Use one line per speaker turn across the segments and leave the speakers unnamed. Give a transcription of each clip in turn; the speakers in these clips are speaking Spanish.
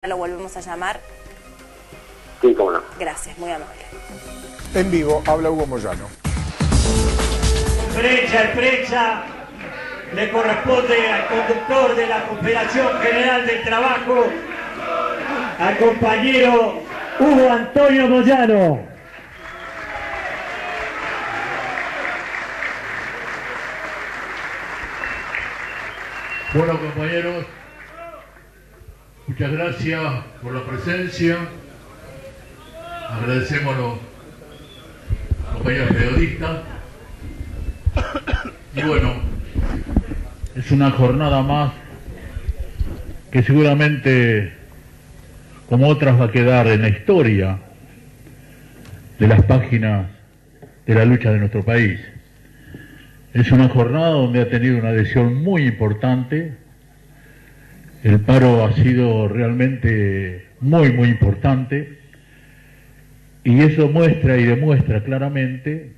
Lo volvemos a llamar.
Sí, cómo no.
Gracias, muy amable.
En vivo, habla Hugo Moyano.
Prensa, le corresponde al conductor de la Confederación General del Trabajo, al compañero Hugo Antonio Moyano.
Bueno, compañeros, muchas gracias por la presencia. Agradecemos a los compañeros periodistas. Y bueno, es una jornada más que seguramente, como otras, va a quedar en la historia de las páginas de la lucha de nuestro país. Es una jornada donde ha tenido una adhesión muy importante. El paro ha sido realmente muy importante, y eso muestra y demuestra claramente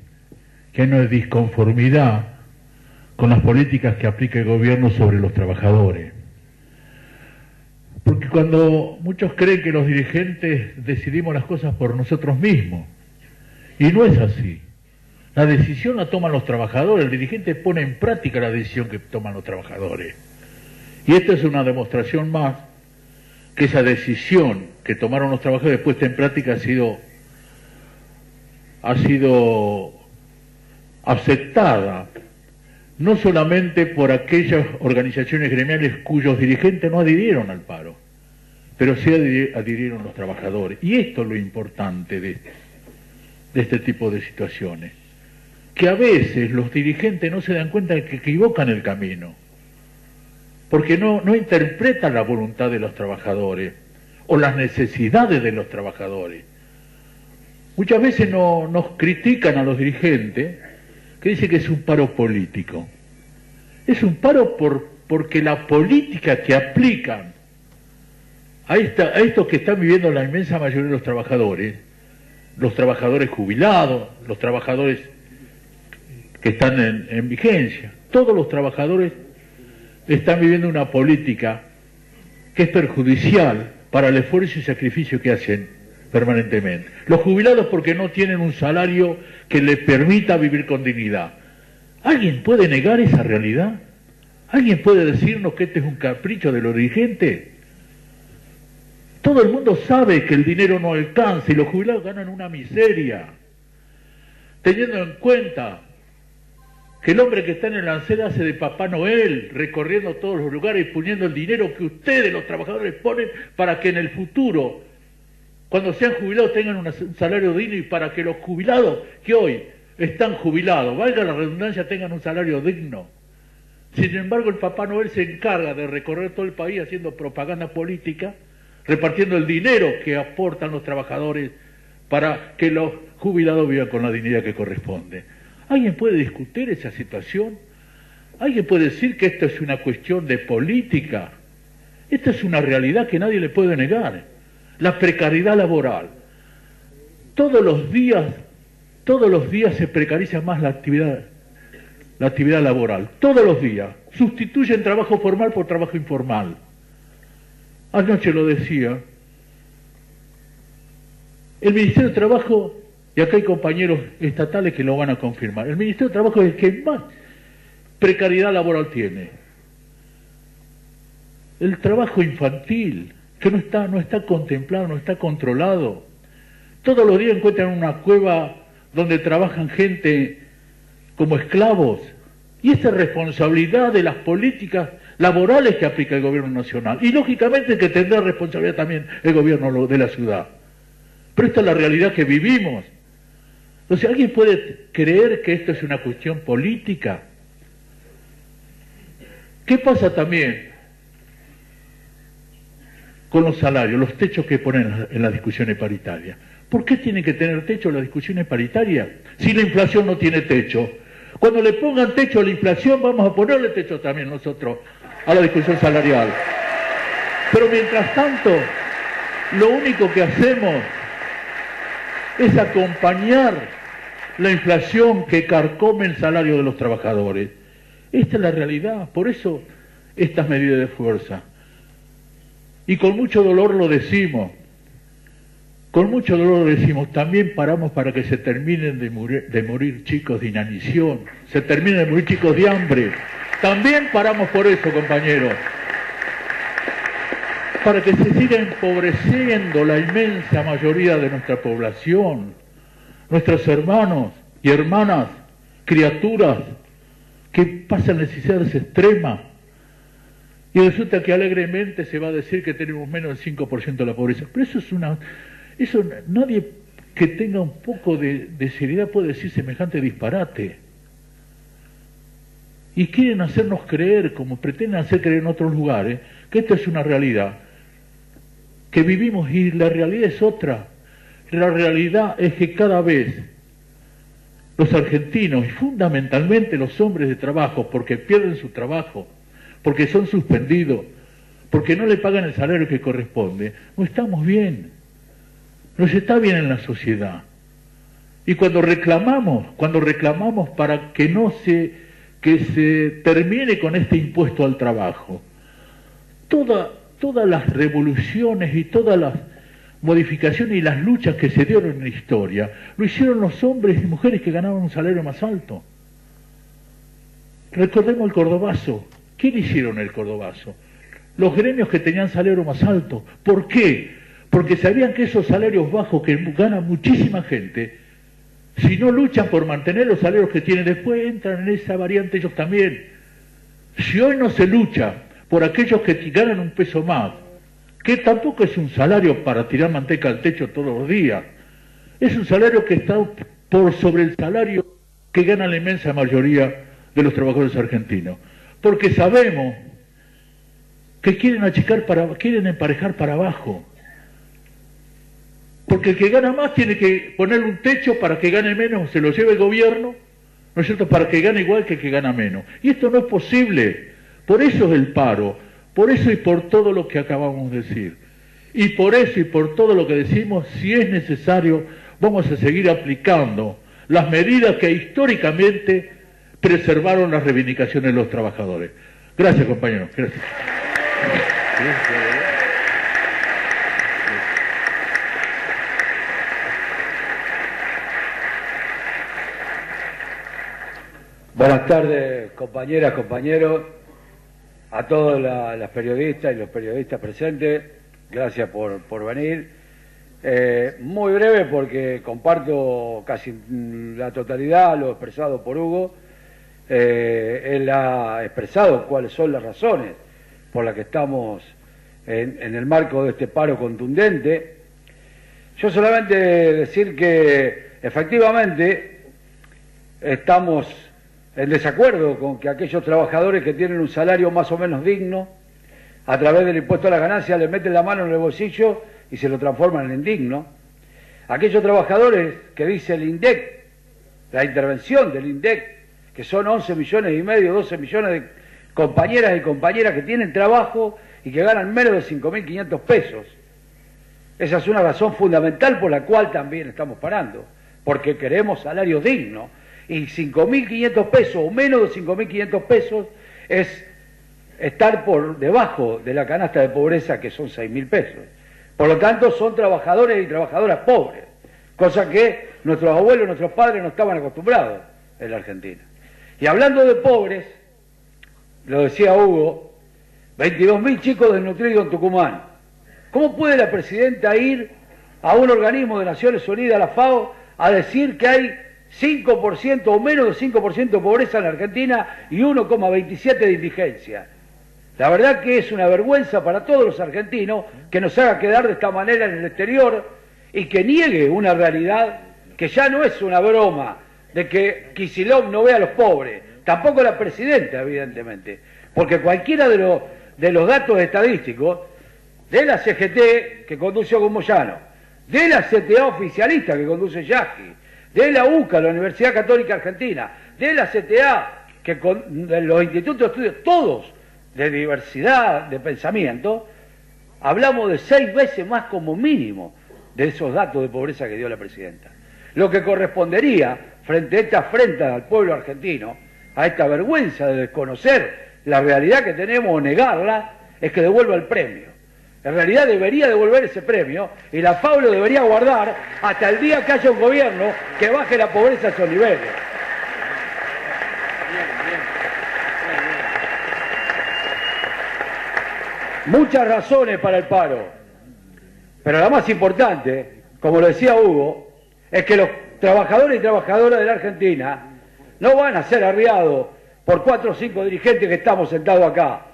que no hay disconformidad con las políticas que aplica el gobierno sobre los trabajadores. Porque cuando muchos creen que los dirigentes decidimos las cosas por nosotros mismos, y no es así. La decisión la toman los trabajadores, el dirigente pone en práctica la decisión que toman los trabajadores. Y esta es una demostración más que esa decisión que tomaron los trabajadores puesta en práctica ha sido aceptada, no solamente por aquellas organizaciones gremiales cuyos dirigentes no adhirieron al paro, pero sí adhirieron los trabajadores. Y esto es lo importante de este tipo de situaciones, que a veces los dirigentes no se dan cuenta de que equivocan el camino, porque no interpretan la voluntad de los trabajadores o las necesidades de los trabajadores. Muchas veces nos critican a los dirigentes, que dicen que es un paro político. Es un paro porque la política que aplican a estos que están viviendo la inmensa mayoría de los trabajadores jubilados, los trabajadores que están en vigencia, todos los trabajadores están viviendo una política que es perjudicial para el esfuerzo y sacrificio que hacen permanentemente. Los jubilados porque no tienen un salario que les permita vivir con dignidad. ¿Alguien puede negar esa realidad? ¿Alguien puede decirnos que este es un capricho de los dirigentes? Todo el mundo sabe que el dinero no alcanza y los jubilados ganan una miseria, teniendo en cuenta que el hombre que está en el Lancel hace de Papá Noel, recorriendo todos los lugares y poniendo el dinero que ustedes, los trabajadores, ponen para que en el futuro, cuando sean jubilados, tengan un salario digno, y para que los jubilados que hoy están jubilados, valga la redundancia, tengan un salario digno. Sin embargo, el Papá Noel se encarga de recorrer todo el país haciendo propaganda política, repartiendo el dinero que aportan los trabajadores para que los jubilados vivan con la dignidad que corresponde. ¿Alguien puede discutir esa situación? ¿Alguien puede decir que esto es una cuestión de política? Esta es una realidad que nadie le puede negar. La precariedad laboral. Todos los días se precariza más la actividad laboral. Todos los días. Sustituyen trabajo formal por trabajo informal. Anoche lo decía. El Ministerio de Trabajo, y acá hay compañeros estatales que lo van a confirmar, el Ministerio de Trabajo es el que más precariedad laboral tiene. El trabajo infantil, que no está contemplado, no está controlado. Todos los días encuentran una cueva donde trabajan gente como esclavos. Y esa es responsabilidad de las políticas laborales que aplica el gobierno nacional. Y lógicamente que tendrá responsabilidad también el gobierno de la ciudad. Pero esta es la realidad que vivimos. Entonces, ¿alguien puede creer que esto es una cuestión política? ¿Qué pasa también con los salarios, los techos que ponen en las discusiones paritarias? ¿Por qué tienen que tener techo las discusiones paritarias si la inflación no tiene techo? Cuando le pongan techo a la inflación, vamos a ponerle techo también nosotros a la discusión salarial. Pero mientras tanto, lo único que hacemos es acompañar la inflación que carcome el salario de los trabajadores. Esta es la realidad. Por eso estas medidas de fuerza. Y con mucho dolor lo decimos. Con mucho dolor lo decimos. También paramos para que se terminen de morir chicos de inanición. Se terminen de morir chicos de hambre. También paramos por eso, compañeros. Para que se siga empobreciendo la inmensa mayoría de nuestra población. Nuestros hermanos y hermanas, criaturas que pasan necesidades extremas. Y resulta que alegremente se va a decir que tenemos menos del 5% de la pobreza. Pero eso nadie que tenga un poco de seriedad puede decir semejante disparate. Y quieren hacernos creer, como pretenden hacer creer en otros lugares, que esto es una realidad, que vivimos y la realidad es otra. La realidad es que cada vez los argentinos, y fundamentalmente los hombres de trabajo, porque pierden su trabajo, porque son suspendidos, porque no le pagan el salario que corresponde, no estamos bien, no se está bien en la sociedad. Y cuando reclamamos para que se termine con este impuesto al trabajo, todas las revoluciones y todas las modificaciones y las luchas que se dieron en la historia, lo hicieron los hombres y mujeres que ganaban un salario más alto. Recordemos el cordobazo. ¿Quién hicieron el cordobazo? Los gremios que tenían salario más alto. ¿Por qué? Porque sabían que esos salarios bajos que gana muchísima gente, si no luchan por mantener los salarios que tienen, después entran en esa variante ellos también. Si hoy no se lucha por aquellos que ganan un peso más, que tampoco es un salario para tirar manteca al techo todos los días, es un salario que está por sobre el salario que gana la inmensa mayoría de los trabajadores argentinos. Porque sabemos que quieren emparejar para abajo. Porque el que gana más tiene que ponerle un techo para que gane menos, se lo lleve el gobierno, ¿no es cierto?, para que gane igual que el que gana menos. Y esto no es posible. Por eso es el paro, por eso y por todo lo que acabamos de decir. Y por eso y por todo lo que decimos, si es necesario, vamos a seguir aplicando las medidas que históricamente preservaron las reivindicaciones de los trabajadores. Gracias, compañeros. Gracias.
Buenas tardes, compañeras, compañeros, a todos las periodistas y los periodistas presentes. Gracias por venir. Muy breve porque comparto casi la totalidad lo expresado por Hugo. Él ha expresado cuáles son las razones por las que estamos en el marco de este paro contundente. Yo solamente decir que efectivamente estamos en desacuerdo con que aquellos trabajadores que tienen un salario más o menos digno, a través del impuesto a las ganancias le meten la mano en el bolsillo y se lo transforman en indigno. Aquellos trabajadores que dice el INDEC, la intervención del INDEC, que son 11 millones y medio, 12 millones de compañeras y compañeras que tienen trabajo y que ganan menos de 5.500 pesos. Esa es una razón fundamental por la cual también estamos parando, porque queremos salarios dignos. Y 5.500 pesos o menos de 5.500 pesos es estar por debajo de la canasta de pobreza, que son 6.000 pesos. Por lo tanto, son trabajadores y trabajadoras pobres, cosa que nuestros abuelos, nuestros padres no estaban acostumbrados en la Argentina. Y hablando de pobres, lo decía Hugo, 22.000 chicos desnutridos en Tucumán. ¿Cómo puede la presidenta ir a un organismo de Naciones Unidas, la FAO, a decir que hay 5% o menos de 5% de pobreza en la Argentina y 1,27% de indigencia? La verdad que es una vergüenza para todos los argentinos que nos haga quedar de esta manera en el exterior y que niegue una realidad que ya no es una broma de que Kicillof no ve a los pobres, tampoco la presidenta, evidentemente, porque cualquiera de los datos estadísticos de la CGT que conduce Hugo Moyano, de la CTA oficialista que conduce Yasky, de la UCA, la Universidad Católica Argentina, de la CTA, de los institutos de estudios, todos de diversidad de pensamiento, hablamos de 6 veces más como mínimo de esos datos de pobreza que dio la presidenta. Lo que correspondería, frente a esta afrenta al pueblo argentino, a esta vergüenza de desconocer la realidad que tenemos o negarla, es que devuelva el premio. En realidad debería devolver ese premio y la FAO lo debería guardar hasta el día que haya un gobierno que baje la pobreza a esos niveles. Muchas razones para el paro, pero la más importante, como lo decía Hugo, es que los trabajadores y trabajadoras de la Argentina no van a ser arriados por 4 o 5 dirigentes que estamos sentados acá.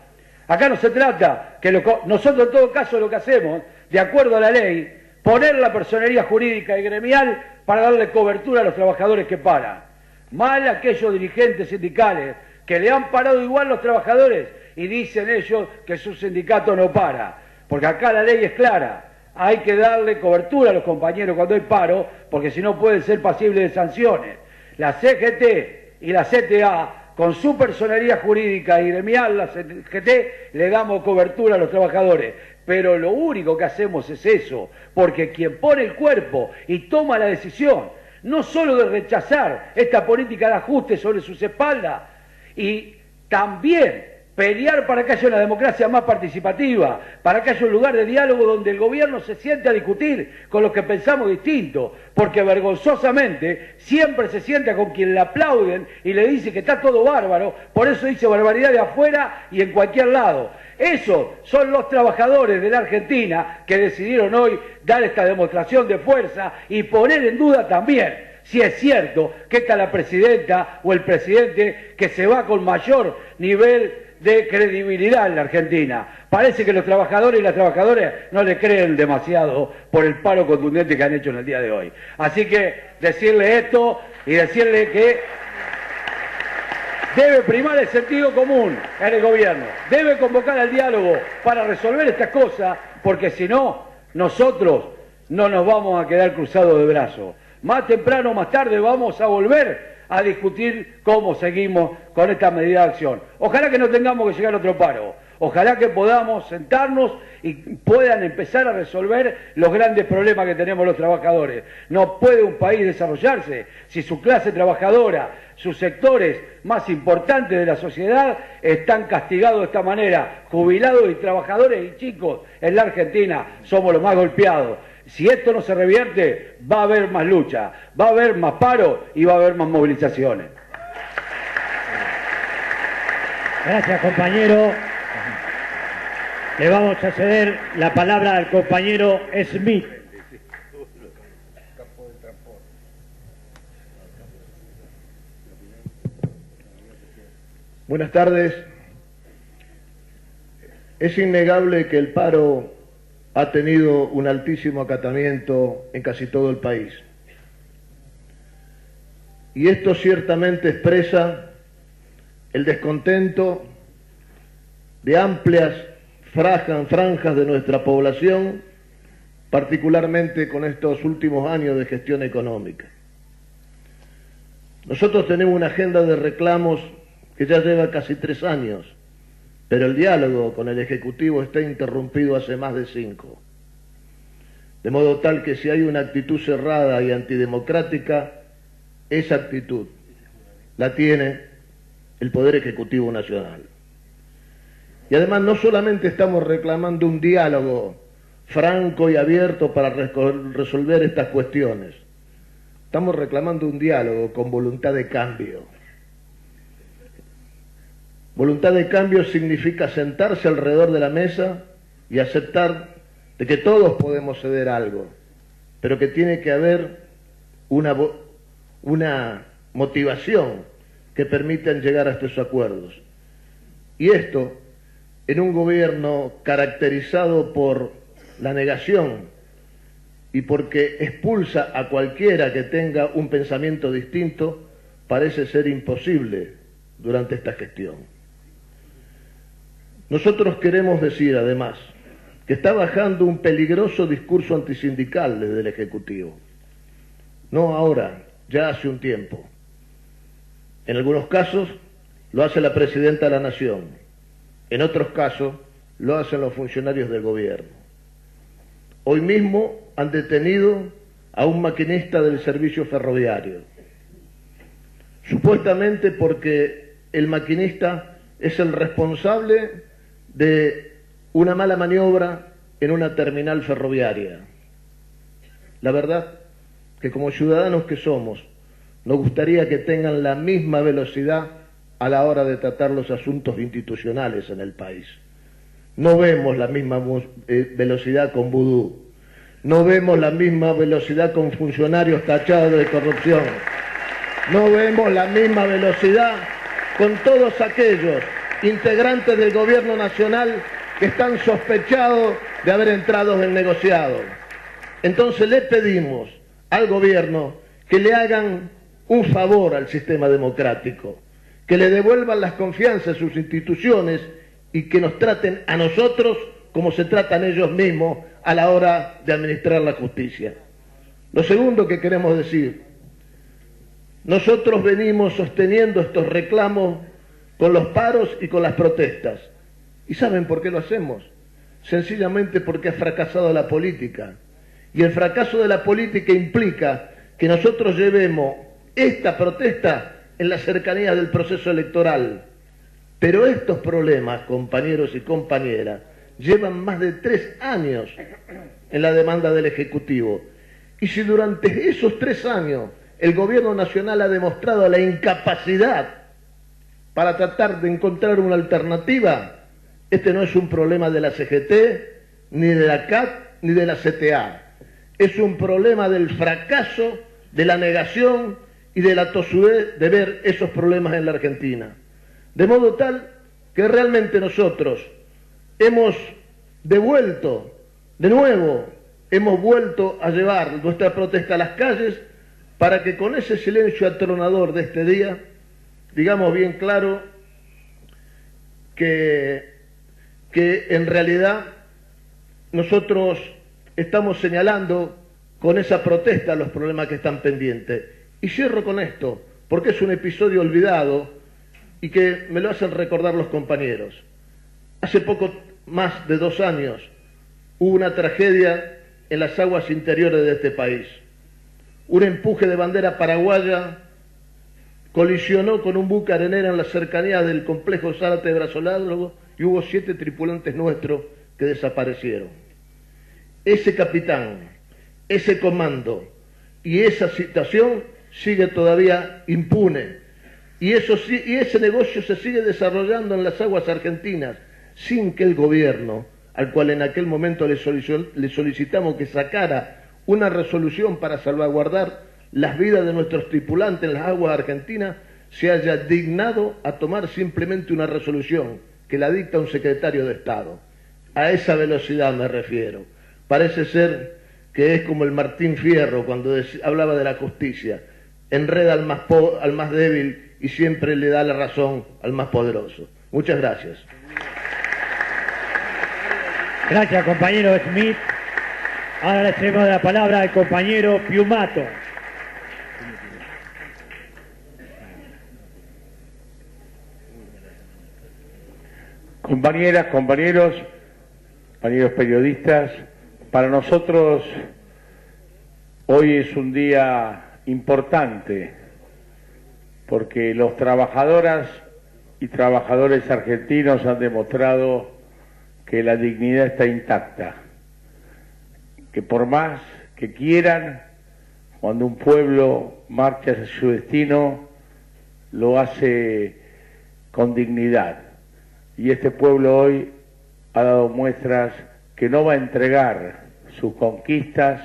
Acá no se trata que nosotros en todo caso lo que hacemos, de acuerdo a la ley, poner la personería jurídica y gremial para darle cobertura a los trabajadores que paran. Mal aquellos dirigentes sindicales que le han parado igual los trabajadores y dicen ellos que su sindicato no para. Porque acá la ley es clara, hay que darle cobertura a los compañeros cuando hay paro, porque si no pueden ser pasibles de sanciones. La CGT y la CTA, con su personería jurídica y gremial, la CGT, le damos cobertura a los trabajadores. Pero lo único que hacemos es eso, porque quien pone el cuerpo y toma la decisión, no solo de rechazar esta política de ajuste sobre sus espaldas, y también pelear para que haya una democracia más participativa, para que haya un lugar de diálogo donde el gobierno se siente a discutir con los que pensamos distinto, porque vergonzosamente siempre se sienta con quien le aplauden y le dice que está todo bárbaro, por eso dice barbaridad de afuera y en cualquier lado. Esos son los trabajadores de la Argentina que decidieron hoy dar esta demostración de fuerza y poner en duda también si es cierto que está la presidenta o el presidente que se va con mayor nivel de credibilidad en la Argentina. Parece que los trabajadores y las trabajadoras no le creen demasiado por el paro contundente que han hecho en el día de hoy. Así que decirle esto y decirle que debe primar el sentido común en el gobierno, debe convocar al diálogo para resolver estas cosas, porque si no, nosotros no nos vamos a quedar cruzados de brazos. Más temprano o más tarde vamos a volver a discutir cómo seguimos con esta medida de acción. Ojalá que no tengamos que llegar a otro paro, ojalá que podamos sentarnos y puedan empezar a resolver los grandes problemas que tenemos los trabajadores. No puede un país desarrollarse si su clase trabajadora, sus sectores más importantes de la sociedad están castigados de esta manera. Jubilados y trabajadores y chicos en la Argentina somos los más golpeados. Si esto no se revierte, va a haber más lucha, va a haber más paro y va a haber más movilizaciones.
Gracias, compañero. Le vamos a ceder la palabra al compañero Smith.
Buenas tardes. Es innegable que el paro ha tenido un altísimo acatamiento en casi todo el país. Y esto ciertamente expresa el descontento de amplias franjas de nuestra población, particularmente con estos últimos años de gestión económica. Nosotros tenemos una agenda de reclamos que ya lleva casi 3 años, pero el diálogo con el Ejecutivo está interrumpido hace más de 5. De modo tal que si hay una actitud cerrada y antidemocrática, esa actitud la tiene el Poder Ejecutivo Nacional. Y además no solamente estamos reclamando un diálogo franco y abierto para resolver estas cuestiones, estamos reclamando un diálogo con voluntad de cambio. Voluntad de cambio significa sentarse alrededor de la mesa y aceptar de que todos podemos ceder algo, pero que tiene que haber una motivación que permitan llegar a estos acuerdos. Y esto, en un gobierno caracterizado por la negación y porque expulsa a cualquiera que tenga un pensamiento distinto, parece ser imposible durante esta gestión. Nosotros queremos decir, además, que está bajando un peligroso discurso antisindical desde el Ejecutivo. No ahora, ya hace un tiempo. En algunos casos lo hace la Presidenta de la Nación, en otros casos lo hacen los funcionarios del gobierno. Hoy mismo han detenido a un maquinista del servicio ferroviario, supuestamente porque el maquinista es el responsable de una mala maniobra en una terminal ferroviaria. La verdad que como ciudadanos que somos, nos gustaría que tengan la misma velocidad a la hora de tratar los asuntos institucionales en el país. No vemos la misma velocidad con vudú, no vemos la misma velocidad con funcionarios tachados de corrupción, no vemos la misma velocidad con todos aquellos integrantes del gobierno nacional que están sospechados de haber entrado en negociado. Entonces le pedimos al gobierno que le hagan un favor al sistema democrático, que le devuelvan las confianzas a sus instituciones y que nos traten a nosotros como se tratan ellos mismos a la hora de administrar la justicia. Lo segundo que queremos decir, nosotros venimos sosteniendo estos reclamos con los paros y con las protestas. ¿Y saben por qué lo hacemos? Sencillamente porque ha fracasado la política. Y el fracaso de la política implica que nosotros llevemos esta protesta en la cercanía del proceso electoral. Pero estos problemas, compañeros y compañeras, llevan más de 3 años en la demanda del Ejecutivo. Y si durante esos 3 años el Gobierno Nacional ha demostrado la incapacidad para tratar de encontrar una alternativa, este no es un problema de la CGT, ni de la CAT, ni de la CTA. Es un problema del fracaso, de la negación y de la tosudez de ver esos problemas en la Argentina. De modo tal que realmente nosotros hemos devuelto, de nuevo, hemos vuelto a llevar nuestra protesta a las calles para que con ese silencio atronador de este día, digamos bien claro que en realidad nosotros estamos señalando con esa protesta los problemas que están pendientes. Y cierro con esto, porque es un episodio olvidado y que me lo hacen recordar los compañeros. Hace poco más de 2 años hubo una tragedia en las aguas interiores de este país. Un empuje de bandera paraguaya colisionó con un buque arenero en la cercanía del complejo Zárate de Brazolálogo y hubo 7 tripulantes nuestros que desaparecieron. Ese capitán, ese comando y esa situación sigue todavía impune. Y ese negocio se sigue desarrollando en las aguas argentinas sin que el gobierno, al cual en aquel momento le solicitamos que sacara una resolución para salvaguardar las vidas de nuestros tripulantes en las aguas argentinas, se haya dignado a tomar simplemente una resolución que la dicta un secretario de Estado. A esa velocidad me refiero. Parece ser que es como el Martín Fierro cuando hablaba de la justicia. Enreda al más débil y siempre le da la razón al más poderoso. Muchas gracias.
Gracias, compañero Smith. Ahora le cedemos la palabra al compañero Piumato.
Compañeras, compañeros periodistas, para nosotros hoy es un día importante porque los trabajadoras y trabajadores argentinos han demostrado que la dignidad está intacta, que por más que quieran, cuando un pueblo marcha hacia su destino, lo hace con dignidad. Y este pueblo hoy ha dado muestras que no va a entregar sus conquistas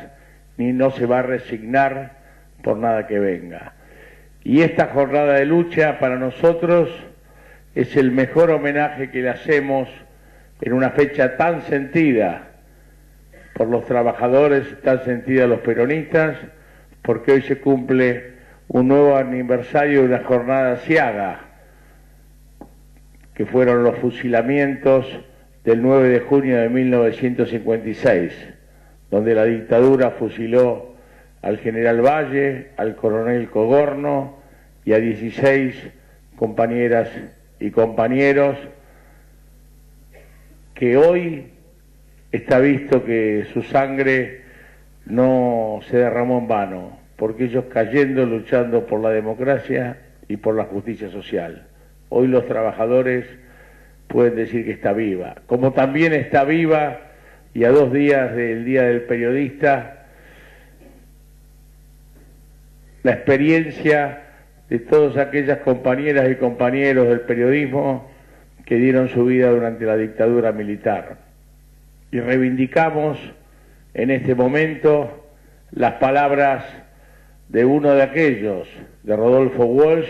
ni no se va a resignar por nada que venga. Y esta jornada de lucha para nosotros es el mejor homenaje que le hacemos en una fecha tan sentida por los trabajadores, tan sentida a los peronistas, porque hoy se cumple un nuevo aniversario de una jornada aciaga, que fueron los fusilamientos del 9 de junio de 1956, donde la dictadura fusiló al general Valle, al coronel Cogorno y a 16 compañeras y compañeros que hoy está visto que su sangre no se derramó en vano, porque ellos cayendo, luchando por la democracia y por la justicia social. Hoy los trabajadores pueden decir que está viva, como también está viva
y a 2 días del Día del Periodista, la experiencia de todas aquellas compañeras y compañeros del periodismo que dieron su vida durante la dictadura militar. Y reivindicamos en este momento las palabras de uno de aquellos, de Rodolfo Walsh,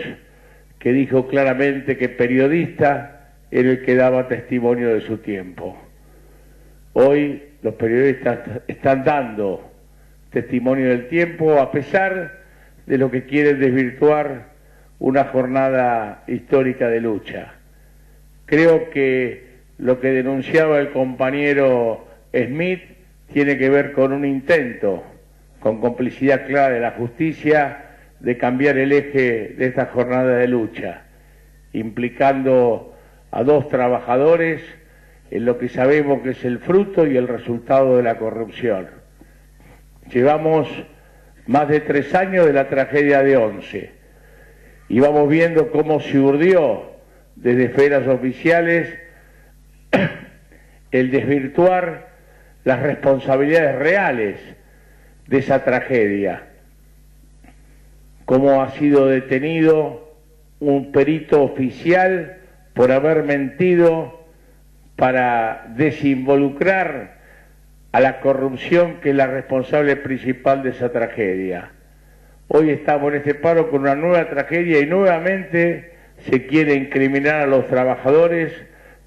que dijo claramente que periodista era el que daba testimonio de su tiempo. Hoy los periodistas están dando testimonio del tiempo a pesar de lo que quieren desvirtuar una jornada histórica de lucha. Creo que lo que denunciaba el compañero Smith tiene que ver con un intento, con complicidad clara de la justicia, de cambiar el eje de esta jornada de lucha, implicando a 2 trabajadores en lo que sabemos que es el fruto y el resultado de la corrupción. Llevamos más de 3 años de la tragedia de Once y vamos viendo cómo se urdió desde esferas oficiales el desvirtuar las responsabilidades reales de esa tragedia, cómo ha sido detenido un perito oficial por haber mentido para desinvolucrar a la corrupción que es la responsable principal de esa tragedia. Hoy estamos en este paro con una nueva tragedia y nuevamente se quiere incriminar a los trabajadores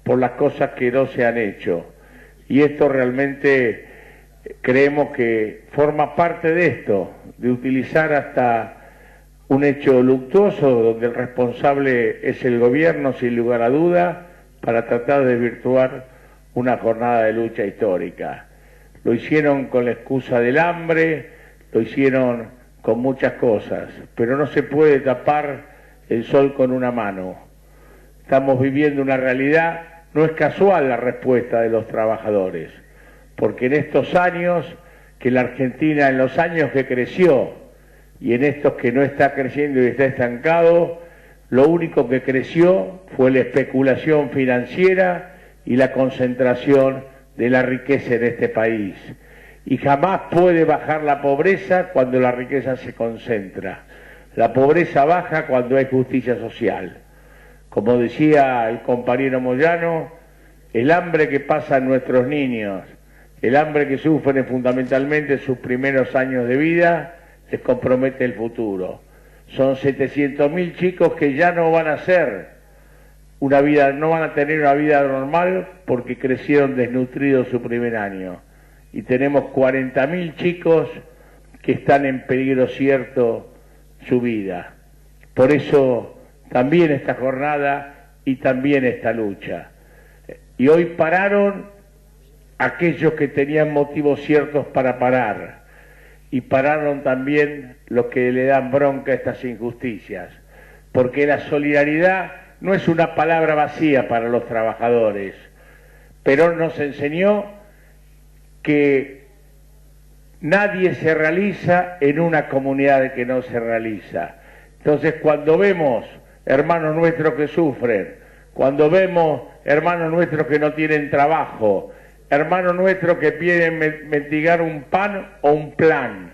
por las cosas que no se han hecho. Y esto realmente creemos que forma parte de esto, de utilizar hasta un hecho luctuoso donde el responsable es el gobierno, sin lugar a duda, para tratar de desvirtuar una jornada de lucha histórica. Lo hicieron con la excusa del hambre, lo hicieron con muchas cosas, pero no se puede tapar el sol con una mano. Estamos viviendo una realidad, no es casual la respuesta de los trabajadores, porque en estos años que la Argentina, en los años que creció y en estos que no está creciendo y está estancado, lo único que creció fue la especulación financiera y la concentración de la riqueza en este país. Y jamás puede bajar la pobreza cuando la riqueza se concentra. La pobreza baja cuando hay justicia social. Como decía el compañero Moyano, el hambre que pasan nuestros niños, el hambre que sufren fundamentalmente en sus primeros años de vida, les compromete el futuro. Son 700.000 chicos que ya no van a ser una vida, no van a tener una vida normal porque crecieron desnutridos su primer año. Y tenemos 40.000 chicos que están en peligro cierto su vida. Por eso también esta jornada y también esta lucha. Y hoy pararon aquellos que tenían motivos ciertos para parar. Y pararon también los que le dan bronca a estas injusticias. Porque la solidaridad no es una palabra vacía para los trabajadores. Perón nos enseñó que nadie se realiza en una comunidad que no se realiza. Entonces, cuando vemos hermanos nuestros que sufren, cuando vemos hermanos nuestros que no tienen trabajo, hermanos nuestros que piden mendigar un pan o un plan,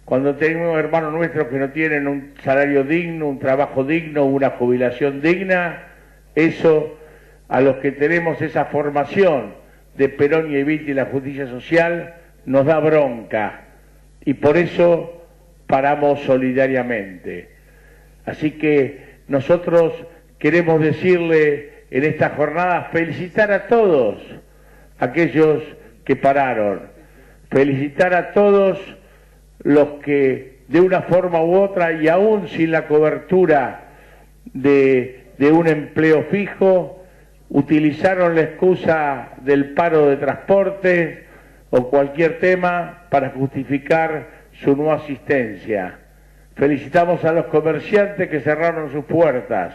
cuando tenemos hermanos nuestros que no tienen un salario digno, un trabajo digno, una jubilación digna, eso, a los que tenemos esa formación de Perón y Evita y la justicia social, nos da bronca, y por eso paramos solidariamente. Así que nosotros queremos decirle en esta jornada, felicitar a todos aquellos que pararon, felicitar a todos los que de una forma u otra y aún sin la cobertura de un empleo fijo, utilizaron la excusa del paro de transporte o cualquier tema para justificar su no asistencia. Felicitamos a los comerciantes que cerraron sus puertas,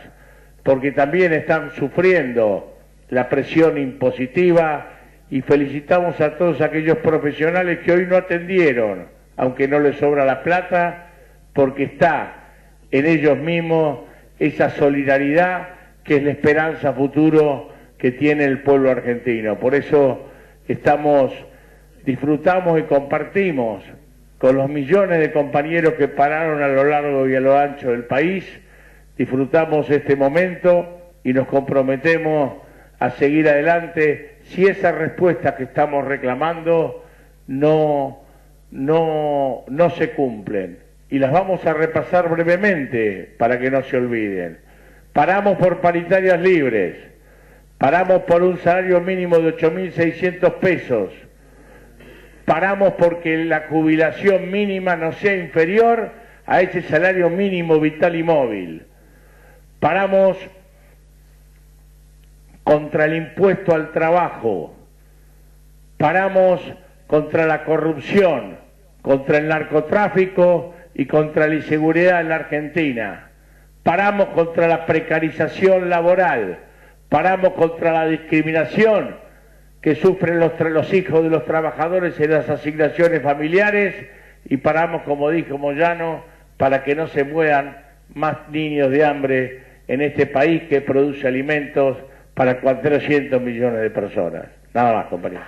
porque también están sufriendo la presión impositiva, y felicitamos a todos aquellos profesionales que hoy no atendieron, aunque no les sobra la plata, porque está en ellos mismos esa solidaridad que es la esperanza futuro que tiene el pueblo argentino. Por eso estamos disfrutamos y compartimos con los millones de compañeros que pararon a lo largo y a lo ancho del país, disfrutamos este momento y nos comprometemos a seguir adelante si esas respuestas que estamos reclamando no se cumplen. Y las vamos a repasar brevemente para que no se olviden. Paramos por paritarias libres, paramos por un salario mínimo de 8.600 pesos, paramos porque la jubilación mínima no sea inferior a ese salario mínimo vital y móvil, paramos contra el impuesto al trabajo, paramos contra la corrupción, contra el narcotráfico y contra la inseguridad en la Argentina, paramos contra la precarización laboral, paramos contra la discriminación que sufren los hijos de los trabajadores en las asignaciones familiares y paramos, como dijo Moyano, para que no se mueran más niños de hambre en este país que produce alimentos para 400 millones de personas. Nada más, compañeros.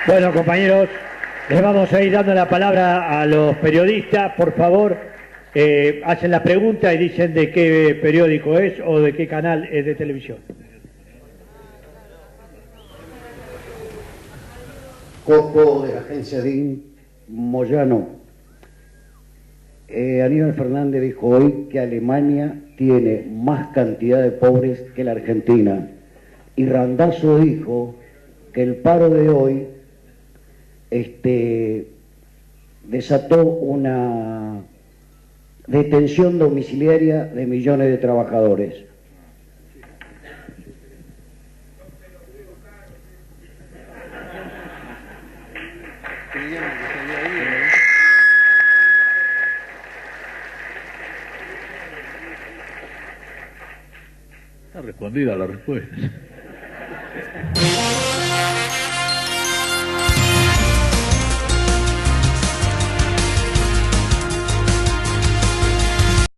Bueno, compañeros, les vamos a ir dando la palabra a los periodistas. Por favor, hacen la pregunta y dicen de qué periódico es o de qué canal es de televisión.
Coco, de la agencia DIN, Moyano. Aníbal Fernández dijo hoy que Alemania tiene más cantidad de pobres que la Argentina. Y Randazzo dijo que el paro de hoy desató una detención domiciliaria de millones de trabajadores.
Está respondida la respuesta.